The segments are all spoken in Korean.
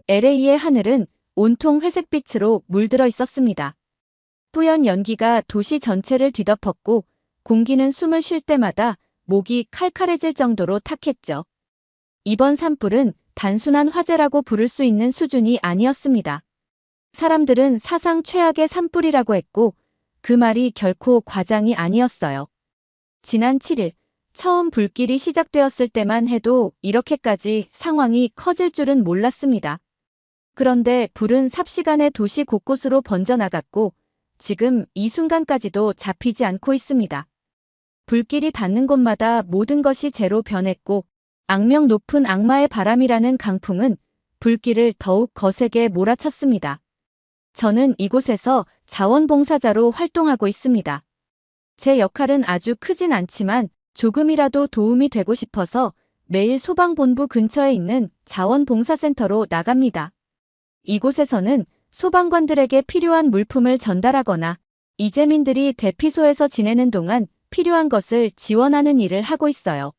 LA의 하늘은 온통 회색빛으로 물들어 있었습니다. 뿌연 연기가 도시 전체를 뒤덮었고 공기는 숨을 쉴 때마다 목이 칼칼해질 정도로 탁했죠. 이번 산불은 단순한 화재라고 부를 수 있는 수준이 아니었습니다. 사람들은 사상 최악의 산불이라고 했고 그 말이 결코 과장이 아니었어요. 지난 7일 처음 불길이 시작되었을 때만 해도 이렇게까지 상황이 커질 줄은 몰랐습니다. 그런데 불은 삽시간에 도시 곳곳으로 번져나갔고 지금 이 순간까지도 잡히지 않고 있습니다. 불길이 닿는 곳마다 모든 것이 재로 변했고 악명 높은 악마의 바람이라는 강풍은 불길을 더욱 거세게 몰아쳤습니다. 저는 이곳에서 자원봉사자로 활동하고 있습니다. 제 역할은 아주 크진 않지만 조금이라도 도움이 되고 싶어서 매일 소방본부 근처에 있는 자원봉사센터로 나갑니다. 이곳에서는 소방관들에게 필요한 물품을 전달하거나 이재민들이 대피소에서 지내는 동안 필요한 것을 지원하는 일을 하고 있어요.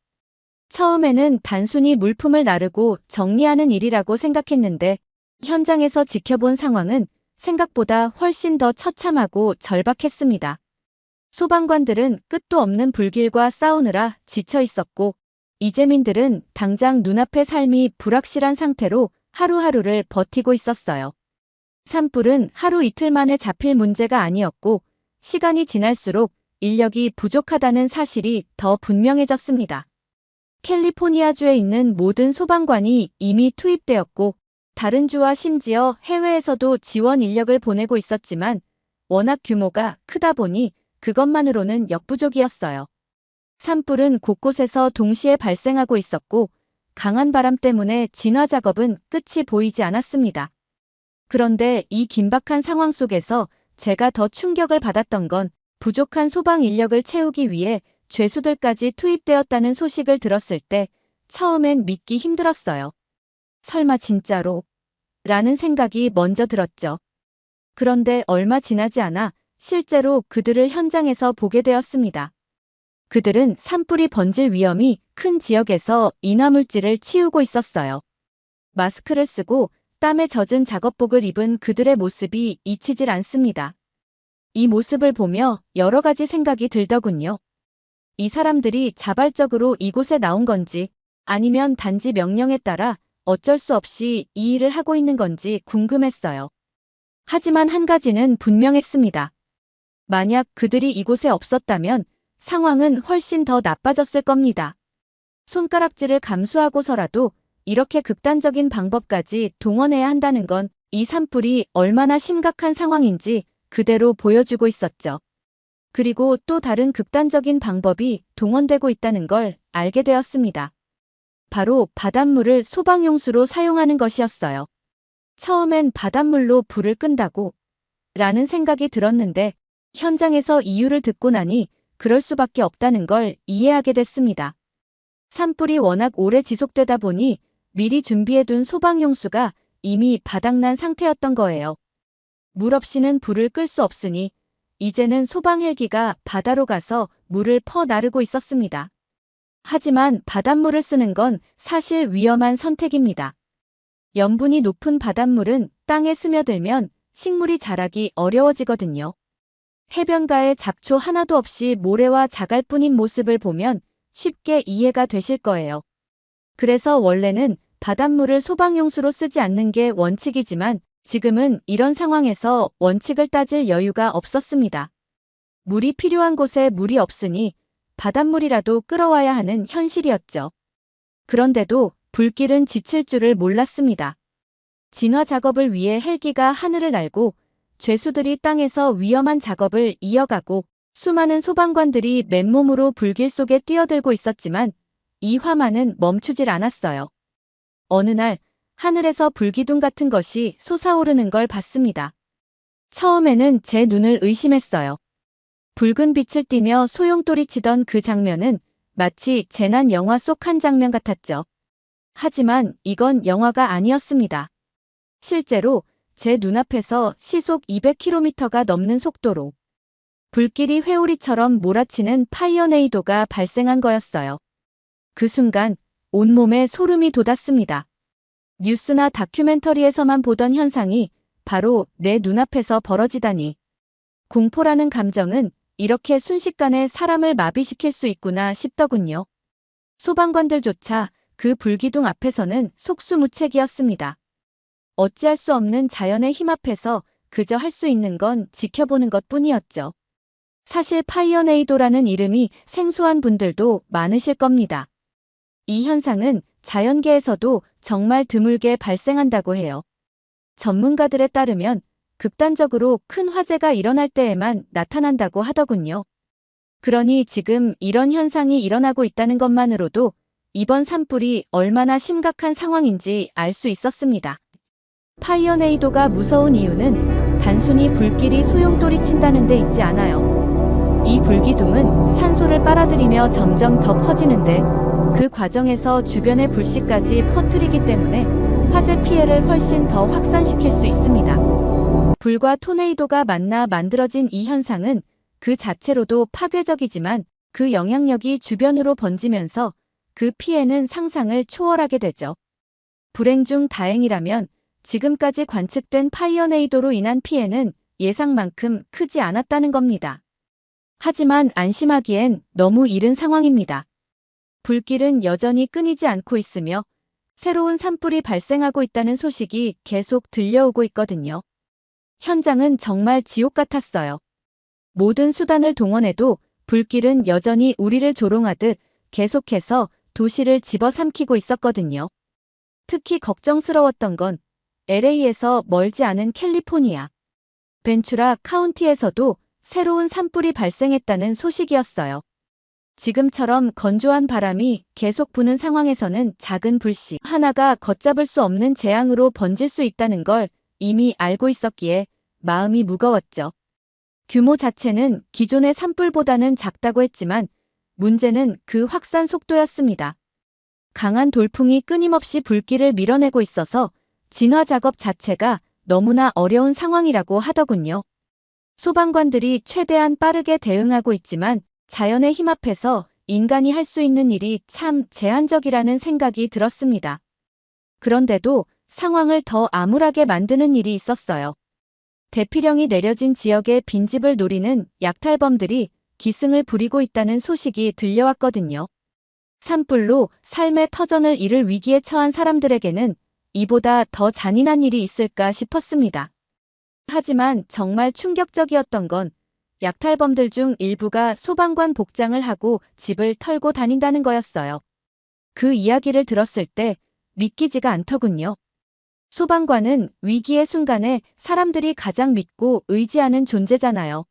처음에는 단순히 물품을 나르고 정리하는 일이라고 생각했는데 현장에서 지켜본 상황은 생각보다 훨씬 더 처참하고 절박했습니다. 소방관들은 끝도 없는 불길과 싸우느라 지쳐 있었고 이재민들은 당장 눈앞의 삶이 불확실한 상태로 하루하루를 버티고 있었어요. 산불은 하루 이틀 만에 잡힐 문제가 아니었고 시간이 지날수록 인력이 부족하다는 사실이 더 분명해졌습니다. 캘리포니아주에 있는 모든 소방관이 이미 투입되었고 다른 주와 심지어 해외에서도 지원 인력을 보내고 있었지만 워낙 규모가 크다 보니 그것만으로는 역부족이었어요. 산불은 곳곳에서 동시에 발생하고 있었고 강한 바람 때문에 진화 작업은 끝이 보이지 않았습니다. 그런데 이 긴박한 상황 속에서 제가 더 충격을 받았던 건 부족한 소방 인력을 채우기 위해 죄수들까지 투입되었다는 소식을 들었을 때 처음엔 믿기 힘들었어요. 설마 진짜로? 라는 생각이 먼저 들었죠. 그런데 얼마 지나지 않아 실제로 그들을 현장에서 보게 되었습니다. 그들은 산불이 번질 위험이 큰 지역에서 인화물질을 치우고 있었어요. 마스크를 쓰고 땀에 젖은 작업복을 입은 그들의 모습이 잊히질 않습니다. 이 모습을 보며 여러 가지 생각이 들더군요. 이 사람들이 자발적으로 이곳에 나온 건지 아니면 단지 명령에 따라 어쩔 수 없이 이 일을 하고 있는 건지 궁금했어요. 하지만 한 가지는 분명했습니다. 만약 그들이 이곳에 없었다면 상황은 훨씬 더 나빠졌을 겁니다. 손가락질을 감수하고서라도 이렇게 극단적인 방법까지 동원해야 한다는 건 이 산불이 얼마나 심각한 상황인지 그대로 보여주고 있었죠. 그리고 또 다른 극단적인 방법이 동원되고 있다는 걸 알게 되었습니다. 바로 바닷물을 소방용수로 사용하는 것이었어요. 처음엔 바닷물로 불을 끈다고 라는 생각이 들었는데 현장에서 이유를 듣고 나니 그럴 수밖에 없다는 걸 이해하게 됐습니다. 산불이 워낙 오래 지속되다 보니 미리 준비해둔 소방용수가 이미 바닥난 상태였던 거예요. 물 없이는 불을 끌 수 없으니 이제는 소방 헬기가 바다로 가서 물을 퍼 나르고 있었습니다. 하지만 바닷물을 쓰는 건 사실 위험한 선택입니다. 염분이 높은 바닷물은 땅에 스며들면 식물이 자라기 어려워지거든요. 해변가에 잡초 하나도 없이 모래와 자갈뿐인 모습을 보면 쉽게 이해가 되실 거예요. 그래서 원래는 바닷물을 소방용수로 쓰지 않는 게 원칙이지만 지금은 이런 상황에서 원칙을 따질 여유가 없었습니다. 물이 필요한 곳에 물이 없으니 바닷물이라도 끌어와야 하는 현실이었죠. 그런데도 불길은 지칠 줄을 몰랐습니다. 진화 작업을 위해 헬기가 하늘을 날고 죄수들이 땅에서 위험한 작업을 이어가고 수많은 소방관들이 맨몸으로 불길 속에 뛰어들고 있었지만 이 화만은 멈추질 않았어요. 어느 날 하늘에서 불기둥 같은 것이 솟아오르는 걸 봤습니다. 처음에는 제 눈을 의심했어요. 붉은 빛을 띠며 소용돌이치던 그 장면은 마치 재난 영화 속 한 장면 같았죠. 하지만 이건 영화가 아니었습니다. 실제로 제 눈앞에서 시속 200km가 넘는 속도로 불길이 회오리처럼 몰아치는 파이어네이도가 발생한 거였어요. 그 순간 온몸에 소름이 돋았습니다. 뉴스나 다큐멘터리에서만 보던 현상이 바로 내 눈앞에서 벌어지다니. 공포라는 감정은 이렇게 순식간에 사람을 마비시킬 수 있구나 싶더군요. 소방관들조차 그 불기둥 앞에서는 속수무책이었습니다. 어찌할 수 없는 자연의 힘 앞에서 그저 할 수 있는 건 지켜보는 것뿐이었죠. 사실 파이어네이도라는 이름이 생소한 분들도 많으실 겁니다. 이 현상은 자연계에서도 정말 드물게 발생한다고 해요. 전문가들에 따르면 극단적으로 큰 화재가 일어날 때에만 나타난다고 하더군요. 그러니 지금 이런 현상이 일어나고 있다는 것만으로도 이번 산불이 얼마나 심각한 상황인지 알 수 있었습니다. 파이어네이도가 무서운 이유는 단순히 불길이 소용돌이 친다는 데 있지 않아요. 이 불기둥은 산소를 빨아들이며 점점 더 커지는데 그 과정에서 주변의 불씨까지 퍼뜨리기 때문에 화재 피해를 훨씬 더 확산시킬 수 있습니다. 불과 토네이도가 만나 만들어진 이 현상은 그 자체로도 파괴적이지만 그 영향력이 주변으로 번지면서 그 피해는 상상을 초월하게 되죠. 불행 중 다행이라면 지금까지 관측된 파이어네이도로 인한 피해는 예상만큼 크지 않았다는 겁니다. 하지만 안심하기엔 너무 이른 상황입니다. 불길은 여전히 끊이지 않고 있으며 새로운 산불이 발생하고 있다는 소식이 계속 들려오고 있거든요. 현장은 정말 지옥 같았어요. 모든 수단을 동원해도 불길은 여전히 우리를 조롱하듯 계속해서 도시를 집어삼키고 있었거든요. 특히 걱정스러웠던 건 LA에서 멀지 않은 캘리포니아, 벤츄라 카운티에서도 새로운 산불이 발생했다는 소식이었어요. 지금처럼 건조한 바람이 계속 부는 상황에서는 작은 불씨 하나가 걷잡을 수 없는 재앙으로 번질 수 있다는 걸 이미 알고 있었기에 마음이 무거웠죠. 규모 자체는 기존의 산불보다는 작다고 했지만 문제는 그 확산 속도였습니다. 강한 돌풍이 끊임없이 불길을 밀어내고 있어서 진화 작업 자체가 너무나 어려운 상황이라고 하더군요. 소방관들이 최대한 빠르게 대응하고 있지만 자연의 힘 앞에서 인간이 할 수 있는 일이 참 제한적이라는 생각이 들었습니다. 그런데도 상황을 더 암울하게 만드는 일이 있었어요. 대피령이 내려진 지역의 빈집을 노리는 약탈범들이 기승을 부리고 있다는 소식이 들려왔거든요. 산불로 삶의 터전을 잃을 위기에 처한 사람들에게는 이보다 더 잔인한 일이 있을까 싶었습니다. 하지만 정말 충격적이었던 건 약탈범들 중 일부가 소방관 복장을 하고 집을 털고 다닌다는 거였어요. 그 이야기를 들었을 때 믿기지가 않더군요. 소방관은 위기의 순간에 사람들이 가장 믿고 의지하는 존재잖아요.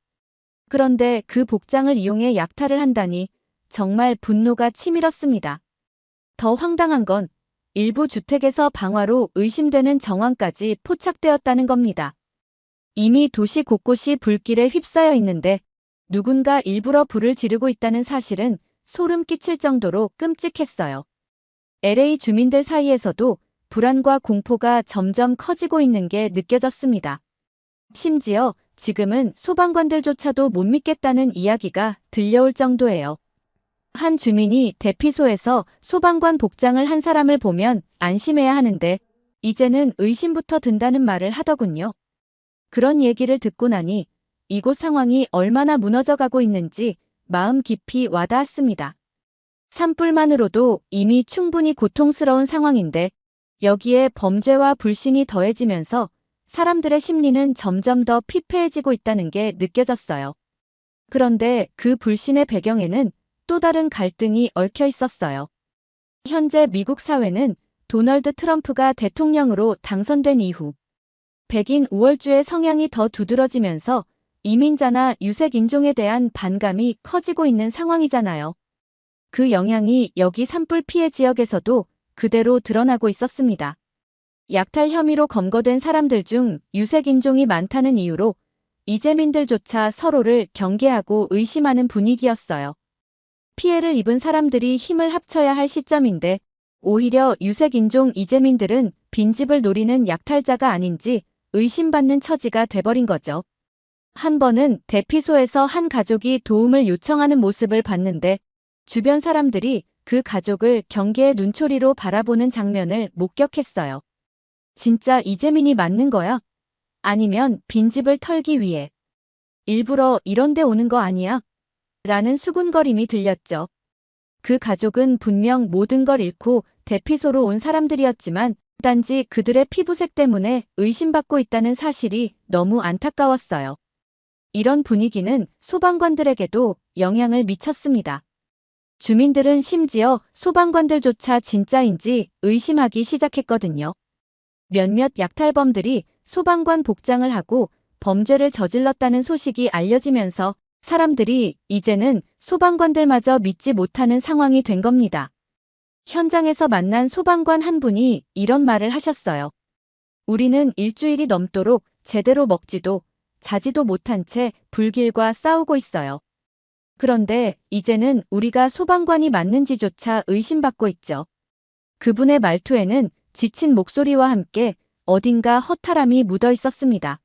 그런데 그 복장을 이용해 약탈을 한다니 정말 분노가 치밀었습니다. 더 황당한 건 일부 주택에서 방화로 의심되는 정황까지 포착되었다는 겁니다. 이미 도시 곳곳이 불길에 휩싸여 있는데 누군가 일부러 불을 지르고 있다는 사실은 소름 끼칠 정도로 끔찍했어요. LA 주민들 사이에서도 불안과 공포가 점점 커지고 있는 게 느껴졌습니다. 심지어 지금은 소방관들조차도 못 믿겠다는 이야기가 들려올 정도예요. 한 주민이 대피소에서 소방관 복장을 한 사람을 보면 안심해야 하는데 이제는 의심부터 든다는 말을 하더군요. 그런 얘기를 듣고 나니 이곳 상황이 얼마나 무너져가고 있는지 마음 깊이 와닿았습니다. 산불만으로도 이미 충분히 고통스러운 상황인데 여기에 범죄와 불신이 더해지면서 사람들의 심리는 점점 더 피폐해지고 있다는 게 느껴졌어요. 그런데 그 불신의 배경에는 또 다른 갈등이 얽혀 있었어요. 현재 미국 사회는 도널드 트럼프가 대통령으로 당선된 이후 백인 우월주의 성향이 더 두드러지면서 이민자나 유색인종에 대한 반감이 커지고 있는 상황이잖아요. 그 영향이 여기 산불 피해 지역에서도 그대로 드러나고 있었습니다. 약탈 혐의로 검거된 사람들 중 유색인종이 많다는 이유로 이재민들조차 서로를 경계하고 의심하는 분위기였어요. 피해를 입은 사람들이 힘을 합쳐야 할 시점인데 오히려 유색인종 이재민들은 빈집을 노리는 약탈자가 아닌지 의심받는 처지가 돼버린 거죠. 한 번은 대피소에서 한 가족이 도움을 요청하는 모습을 봤는데 주변 사람들이 그 가족을 경계의 눈초리로 바라보는 장면을 목격했어요. 진짜 이재민이 맞는 거야? 아니면 빈집을 털기 위해 일부러 이런 데 오는 거 아니야? 라는 수군거림이 들렸죠. 그 가족은 분명 모든 걸 잃고 대피소로 온 사람들이었지만 단지 그들의 피부색 때문에 의심받고 있다는 사실이 너무 안타까웠어요. 이런 분위기는 소방관들에게도 영향을 미쳤습니다. 주민들은 심지어 소방관들조차 진짜인지 의심하기 시작했거든요. 몇몇 약탈범들이 소방관 복장을 하고 범죄를 저질렀다는 소식이 알려지면서 사람들이 이제는 소방관들마저 믿지 못하는 상황이 된 겁니다. 현장에서 만난 소방관 한 분이 이런 말을 하셨어요. 우리는 일주일이 넘도록 제대로 먹지도 자지도 못한 채 불길과 싸우고 있어요. 그런데 이제는 우리가 소방관이 맞는지조차 의심받고 있죠. 그분의 말투에는 지친 목소리와 함께 어딘가 허탈함이 묻어 있었습니다.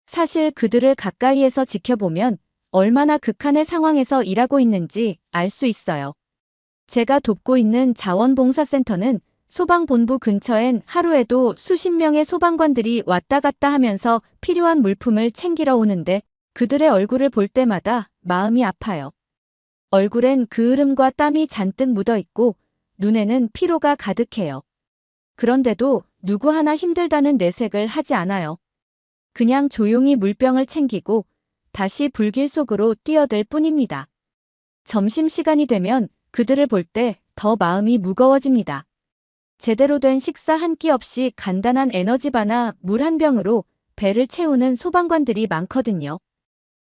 사실 그들을 가까이에서 지켜보면 얼마나 극한의 상황에서 일하고 있는지 알 수 있어요. 제가 돕고 있는 자원봉사센터는 소방본부 근처엔 하루에도 수십 명의 소방관들이 왔다 갔다 하면서 필요한 물품을 챙기러 오는데 그들의 얼굴을 볼 때마다 마음이 아파요. 얼굴엔 그을음과 땀이 잔뜩 묻어 있고 눈에는 피로가 가득해요. 그런데도 누구 하나 힘들다는 내색을 하지 않아요. 그냥 조용히 물병을 챙기고 다시 불길 속으로 뛰어들 뿐입니다. 점심시간이 되면 그들을 볼 때 더 마음이 무거워집니다. 제대로 된 식사 한 끼 없이 간단한 에너지바나 물 한 병으로 배를 채우는 소방관들이 많거든요.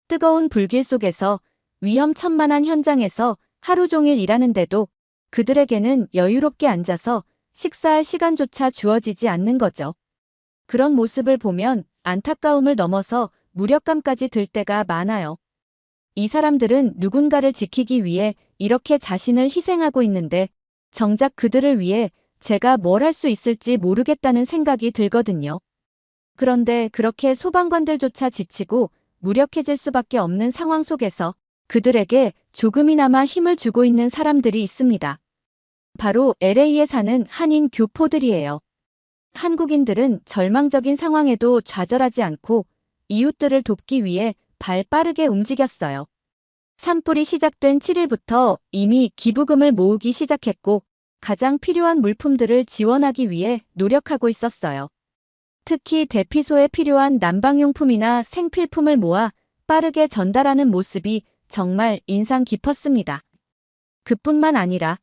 뜨거운 불길 속에서 위험천만한 현장에서 하루 종일 일하는데도 그들에게는 여유롭게 앉아서 식사할 시간조차 주어지지 않는 거죠. 그런 모습을 보면 안타까움을 넘어서 무력감까지 들 때가 많아요. 이 사람들은 누군가를 지키기 위해 이렇게 자신을 희생하고 있는데 정작 그들을 위해 제가 뭘 할 수 있을지 모르겠다는 생각이 들거든요. 그런데 그렇게 소방관들조차 지치고 무력해질 수밖에 없는 상황 속에서 그들에게 조금이나마 힘을 주고 있는 사람들이 있습니다. 바로 LA에 사는 한인 교포들이에요. 한국인들은 절망적인 상황에도 좌절하지 않고 이웃들을 돕기 위해 발 빠르게 움직였어요. 산불이 시작된 7일부터 이미 기부금을 모으기 시작했고 가장 필요한 물품들을 지원하기 위해 노력하고 있었어요. 특히 대피소에 필요한 난방용품이나 생필품을 모아 빠르게 전달하는 모습이 정말 인상 깊었습니다. 그뿐만 아니라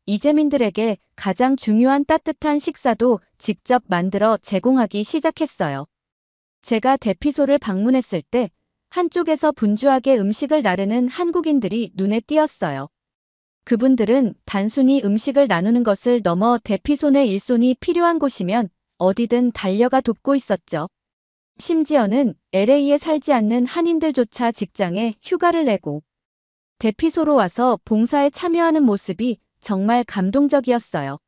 이재민들에게 가장 중요한 따뜻한 식사도 직접 만들어 제공하기 시작했어요. 제가 대피소를 방문했을 때 한쪽에서 분주하게 음식을 나르는 한국인들이 눈에 띄었어요. 그분들은 단순히 음식을 나누는 것을 넘어 대피소 내 일손이 필요한 곳이면 어디든 달려가 돕고 있었죠. 심지어는 LA에 살지 않는 한인들조차 직장에 휴가를 내고 대피소로 와서 봉사에 참여하는 모습이 정말 감동적이었어요.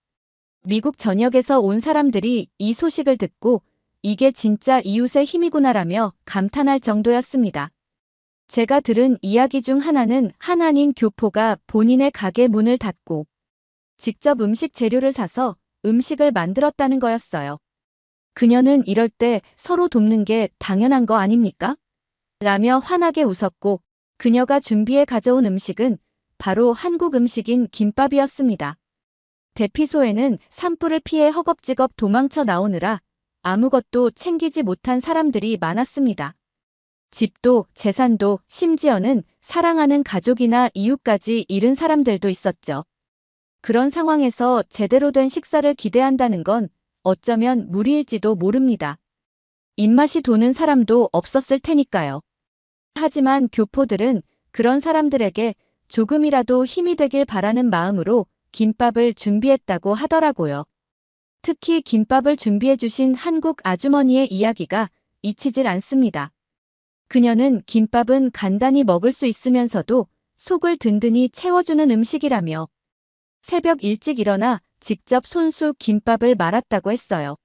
미국 전역에서 온 사람들이 이 소식을 듣고 이게 진짜 이웃의 힘이구나라며 감탄할 정도였습니다. 제가 들은 이야기 중 하나는 한 한인 교포가 본인의 가게 문을 닫고 직접 음식 재료를 사서 음식을 만들었다는 거였어요. 그녀는 이럴 때 서로 돕는 게 당연한 거 아닙니까? 라며 환하게 웃었고 그녀가 준비해 가져온 음식은 바로 한국 음식인 김밥이었습니다. 대피소에는 산불을 피해 허겁지겁 도망쳐 나오느라 아무것도 챙기지 못한 사람들이 많았습니다. 집도 재산도 심지어는 사랑하는 가족이나 이웃까지 잃은 사람들도 있었죠. 그런 상황에서 제대로 된 식사를 기대한다는 건 어쩌면 무리일지도 모릅니다. 입맛이 도는 사람도 없었을 테니까요. 하지만 교포들은 그런 사람들에게 조금이라도 힘이 되길 바라는 마음으로 김밥을 준비했다고 하더라고요. 특히 김밥을 준비해 주신 한국 아주머니의 이야기가 잊히질 않습니다. 그녀는 김밥은 간단히 먹을 수 있으면서도 속을 든든히 채워주는 음식이라며 새벽 일찍 일어나 직접 손수 김밥을 말았다고 했어요.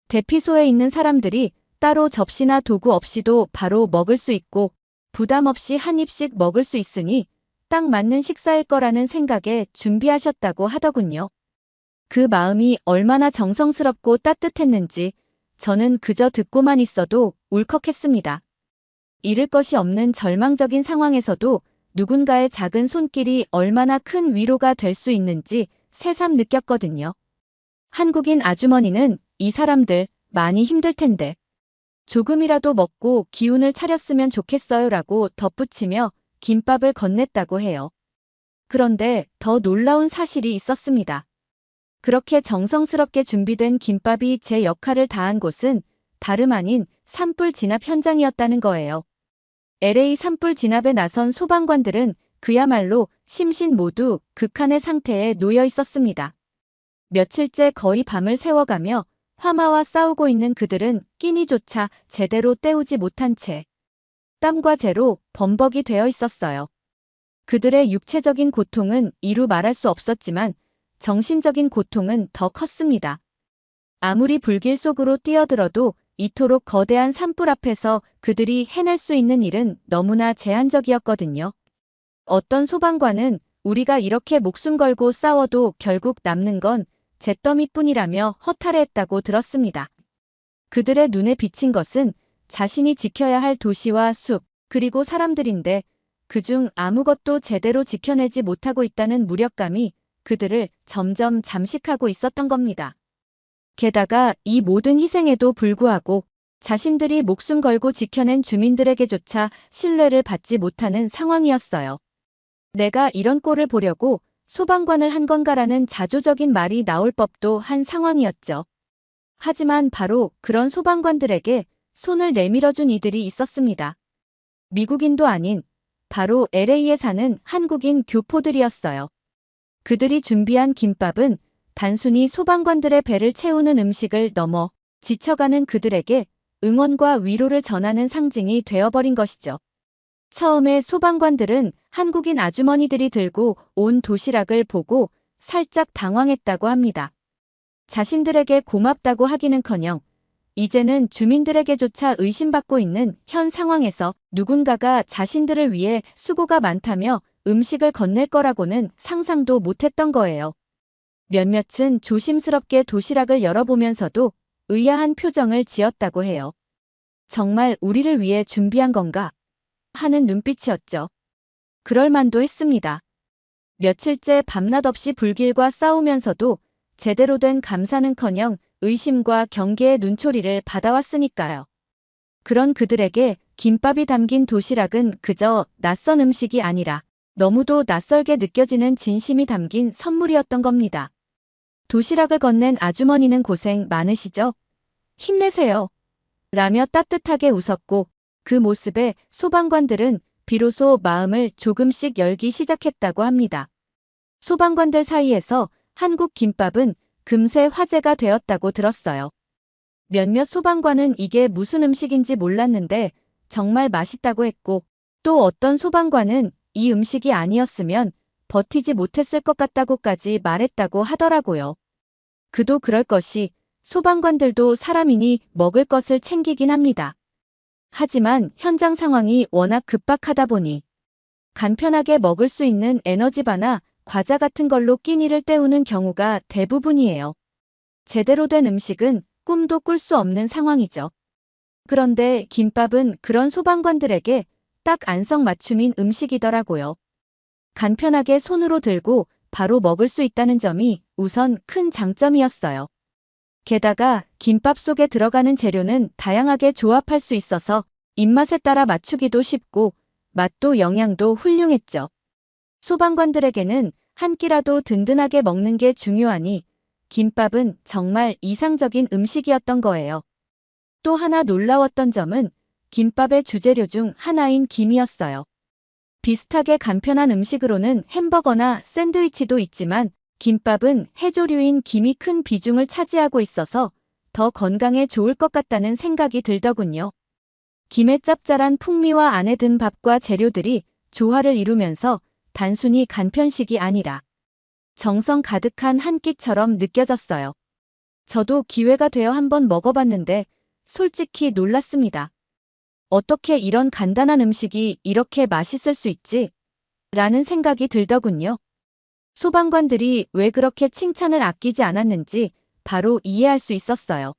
대피소에 있는 사람들이 따로 접시나 도구 없이도 바로 먹을 수 있고 부담 없이 한 입씩 먹을 수 있으니 딱 맞는 식사일 거라는 생각에 준비하셨다고 하더군요. 그 마음이 얼마나 정성스럽고 따뜻했는지 저는 그저 듣고만 있어도 울컥했습니다. 잃을 것이 없는 절망적인 상황에서도 누군가의 작은 손길이 얼마나 큰 위로가 될 수 있는지 새삼 느꼈거든요. 한국인 아주머니는 이 사람들 많이 힘들 텐데 조금이라도 먹고 기운을 차렸으면 좋겠어요라고 덧붙이며 김밥을 건넸다고 해요. 그런데 더 놀라운 사실이 있었습니다. 그렇게 정성스럽게 준비된 김밥이 제 역할을 다한 곳은 다름 아닌 산불 진압 현장이었다는 거예요. LA 산불 진압에 나선 소방관들은 그야말로 심신 모두 극한의 상태에 놓여 있었습니다. 며칠째 거의 밤을 새워가며 화마와 싸우고 있는 그들은 끼니조차 제대로 때우지 못한 채 땀과 재로 범벅이 되어 있었어요. 그들의 육체적인 고통은 이루 말할 수 없었지만 정신적인 고통은 더 컸습니다. 아무리 불길 속으로 뛰어들어도 이토록 거대한 산불 앞에서 그들이 해낼 수 있는 일은 너무나 제한적이었거든요. 어떤 소방관은 우리가 이렇게 목숨 걸고 싸워도 결국 남는 건 잿더미뿐이라며 허탈해했다고 들었습니다. 그들의 눈에 비친 것은 자신이 지켜야 할 도시와 숲, 그리고 사람들인데 그중 아무것도 제대로 지켜내지 못하고 있다는 무력감이 그들을 점점 잠식하고 있었던 겁니다. 게다가 이 모든 희생에도 불구하고 자신들이 목숨 걸고 지켜낸 주민들에게조차 신뢰를 받지 못하는 상황이었어요. 내가 이런 꼴을 보려고 소방관을 한 건가라는 자조적인 말이 나올 법도 한 상황이었죠. 하지만 바로 그런 소방관들에게 손을 내밀어준 이들이 있었습니다. 미국인도 아닌 바로 LA에 사는 한국인 교포들이었어요. 그들이 준비한 김밥은 단순히 소방관들의 배를 채우는 음식을 넘어 지쳐가는 그들에게 응원과 위로를 전하는 상징이 되어버린 것이죠. 처음에 소방관들은 한국인 아주머니들이 들고 온 도시락을 보고 살짝 당황했다고 합니다. 자신들에게 고맙다고 하기는커녕 이제는 주민들에게조차 의심받고 있는 현 상황에서 누군가가 자신들을 위해 수고가 많다며 음식을 건넬 거라고는 상상도 못했던 거예요. 몇몇은 조심스럽게 도시락을 열어보면서도 의아한 표정을 지었다고 해요. 정말 우리를 위해 준비한 건가? 하는 눈빛이었죠. 그럴만도 했습니다. 며칠째 밤낮 없이 불길과 싸우면서도 제대로 된 감사는커녕 의심과 경계의 눈초리를 받아왔으니까요. 그런 그들에게 김밥이 담긴 도시락은 그저 낯선 음식이 아니라 너무도 낯설게 느껴지는 진심이 담긴 선물이었던 겁니다. 도시락을 건넨 아주머니는 고생 많으시죠? 힘내세요. 라며 따뜻하게 웃었고 그 모습에 소방관들은 비로소 마음을 조금씩 열기 시작했다고 합니다. 소방관들 사이에서 한국 김밥은 금세 화제가 되었다고 들었어요. 몇몇 소방관은 이게 무슨 음식인지 몰랐는데 정말 맛있다고 했고 또 어떤 소방관은 이 음식이 아니었으면 버티지 못했을 것 같다고까지 말했다고 하더라고요. 그도 그럴 것이 소방관들도 사람이니 먹을 것을 챙기긴 합니다. 하지만 현장 상황이 워낙 급박하다 보니 간편하게 먹을 수 있는 에너지바나 과자 같은 걸로 끼니를 때우는 경우가 대부분이에요. 제대로 된 음식은 꿈도 꿀 수 없는 상황이죠. 그런데 김밥은 그런 소방관들에게 딱 안성맞춤인 음식이더라고요. 간편하게 손으로 들고 바로 먹을 수 있다는 점이 우선 큰 장점이었어요. 게다가 김밥 속에 들어가는 재료는 다양하게 조합할 수 있어서 입맛에 따라 맞추기도 쉽고 맛도 영양도 훌륭했죠. 소방관들에게는 한 끼라도 든든하게 먹는 게 중요하니 김밥은 정말 이상적인 음식이었던 거예요. 또 하나 놀라웠던 점은 김밥의 주재료 중 하나인 김이었어요. 비슷하게 간편한 음식으로는 햄버거나 샌드위치도 있지만 김밥은 해조류인 김이 큰 비중을 차지하고 있어서 더 건강에 좋을 것 같다는 생각이 들더군요. 김의 짭짤한 풍미와 안에 든 밥과 재료들이 조화를 이루면서 단순히 간편식이 아니라 정성 가득한 한 끼처럼 느껴졌어요. 저도 기회가 되어 한번 먹어봤는데 솔직히 놀랐습니다. 어떻게 이런 간단한 음식이 이렇게 맛있을 수 있지? 라는 생각이 들더군요. 소방관들이 왜 그렇게 칭찬을 아끼지 않았는지 바로 이해할 수 있었어요.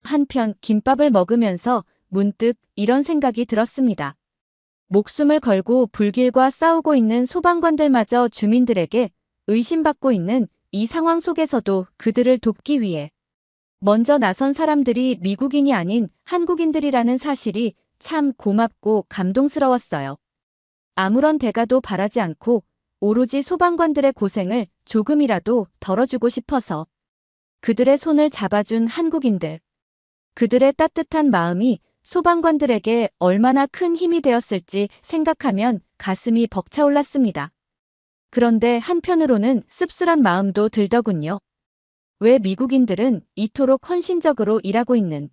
한편 김밥을 먹으면서 문득 이런 생각이 들었습니다. 목숨을 걸고 불길과 싸우고 있는 소방관들마저 주민들에게 의심받고 있는 이 상황 속에서도 그들을 돕기 위해 먼저 나선 사람들이 미국인이 아닌 한국인들이라는 사실이 참 고맙고 감동스러웠어요. 아무런 대가도 바라지 않고 오로지 소방관들의 고생을 조금이라도 덜어주고 싶어서 그들의 손을 잡아준 한국인들. 그들의 따뜻한 마음이 소방관들에게 얼마나 큰 힘이 되었을지 생각하면 가슴이 벅차올랐습니다. 그런데 한편으로는 씁쓸한 마음도 들더군요. 왜 미국인들은 이토록 헌신적으로 일하고 있는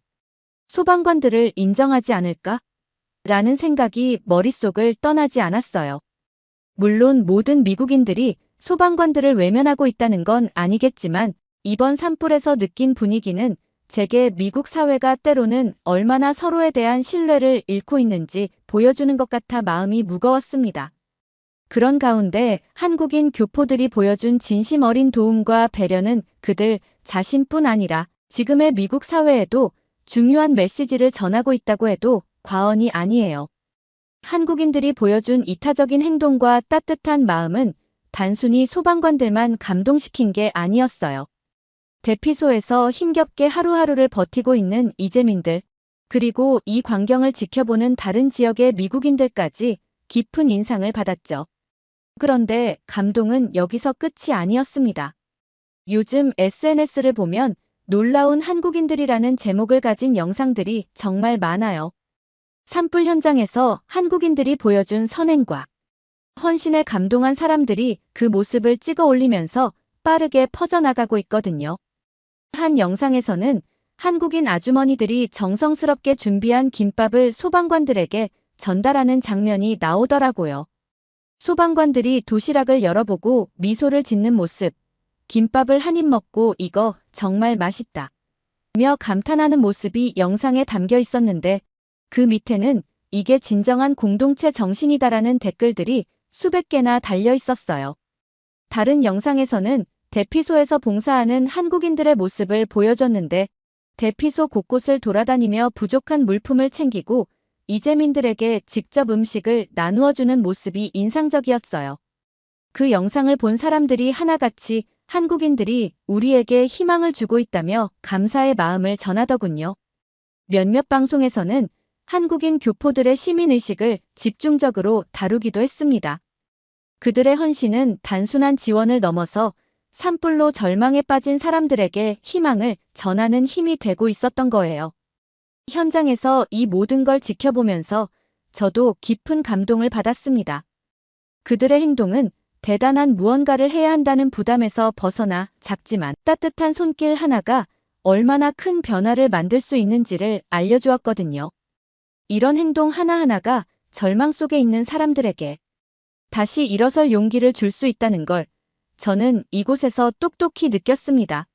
소방관들을 인정하지 않을까? 라는 생각이 머릿속을 떠나지 않았어요. 물론 모든 미국인들이 소방관들을 외면하고 있다는 건 아니겠지만 이번 산불에서 느낀 분위기는 제게 미국 사회가 때로는 얼마나 서로에 대한 신뢰를 잃고 있는지 보여주는 것 같아 마음이 무거웠습니다. 그런 가운데 한국인 교포들이 보여준 진심 어린 도움과 배려는 그들 자신뿐 아니라 지금의 미국 사회에도 중요한 메시지를 전하고 있다고 해도 과언이 아니에요. 한국인들이 보여준 이타적인 행동과 따뜻한 마음은 단순히 소방관들만 감동시킨 게 아니었어요. 대피소에서 힘겹게 하루하루를 버티고 있는 이재민들, 그리고 이 광경을 지켜보는 다른 지역의 미국인들까지 깊은 인상을 받았죠. 그런데 감동은 여기서 끝이 아니었습니다. 요즘 SNS를 보면 놀라운 한국인들이라는 제목을 가진 영상들이 정말 많아요. 산불 현장에서 한국인들이 보여준 선행과 헌신에 감동한 사람들이 그 모습을 찍어 올리면서 빠르게 퍼져나가고 있거든요. 한 영상에서는 한국인 아주머니들이 정성스럽게 준비한 김밥을 소방관들에게 전달하는 장면이 나오더라고요. 소방관들이 도시락을 열어보고 미소를 짓는 모습, 김밥을 한 입 먹고 이거 정말 맛있다 며 감탄하는 모습이 영상에 담겨 있었는데 그 밑에는 이게 진정한 공동체 정신이다라는 댓글들이 수백 개나 달려 있었어요. 다른 영상에서는 대피소에서 봉사하는 한국인들의 모습을 보여줬는데 대피소 곳곳을 돌아다니며 부족한 물품을 챙기고 이재민들에게 직접 음식을 나누어주는 모습이 인상적이었어요. 그 영상을 본 사람들이 하나같이 한국인들이 우리에게 희망을 주고 있다며 감사의 마음을 전하더군요. 몇몇 방송에서는 한국인 교포들의 시민의식을 집중적으로 다루기도 했습니다. 그들의 헌신은 단순한 지원을 넘어서 산불로 절망에 빠진 사람들에게 희망을 전하는 힘이 되고 있었던 거예요. 현장에서 이 모든 걸 지켜보면서 저도 깊은 감동을 받았습니다. 그들의 행동은 대단한 무언가를 해야 한다는 부담에서 벗어나 작지만 따뜻한 손길 하나가 얼마나 큰 변화를 만들 수 있는지를 알려주었거든요. 이런 행동 하나하나가 절망 속에 있는 사람들에게 다시 일어설 용기를 줄 수 있다는 걸 저는 이곳에서 똑똑히 느꼈습니다.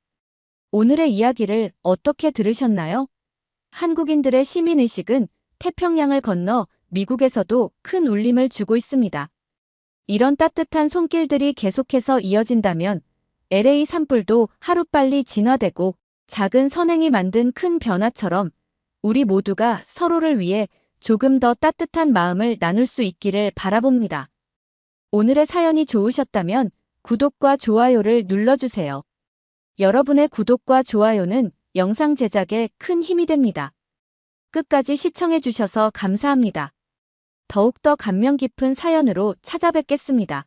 오늘의 이야기를 어떻게 들으셨나요? 한국인들의 시민의식은 태평양을 건너 미국에서도 큰 울림을 주고 있습니다. 이런 따뜻한 손길들이 계속해서 이어진다면 LA 산불도 하루빨리 진화되고 작은 선행이 만든 큰 변화처럼 우리 모두가 서로를 위해 조금 더 따뜻한 마음을 나눌 수 있기를 바라봅니다. 오늘의 사연이 좋으셨다면 구독과 좋아요를 눌러주세요. 여러분의 구독과 좋아요는 영상 제작에 큰 힘이 됩니다. 끝까지 시청해주셔서 감사합니다. 더욱더 감명 깊은 사연으로 찾아뵙겠습니다.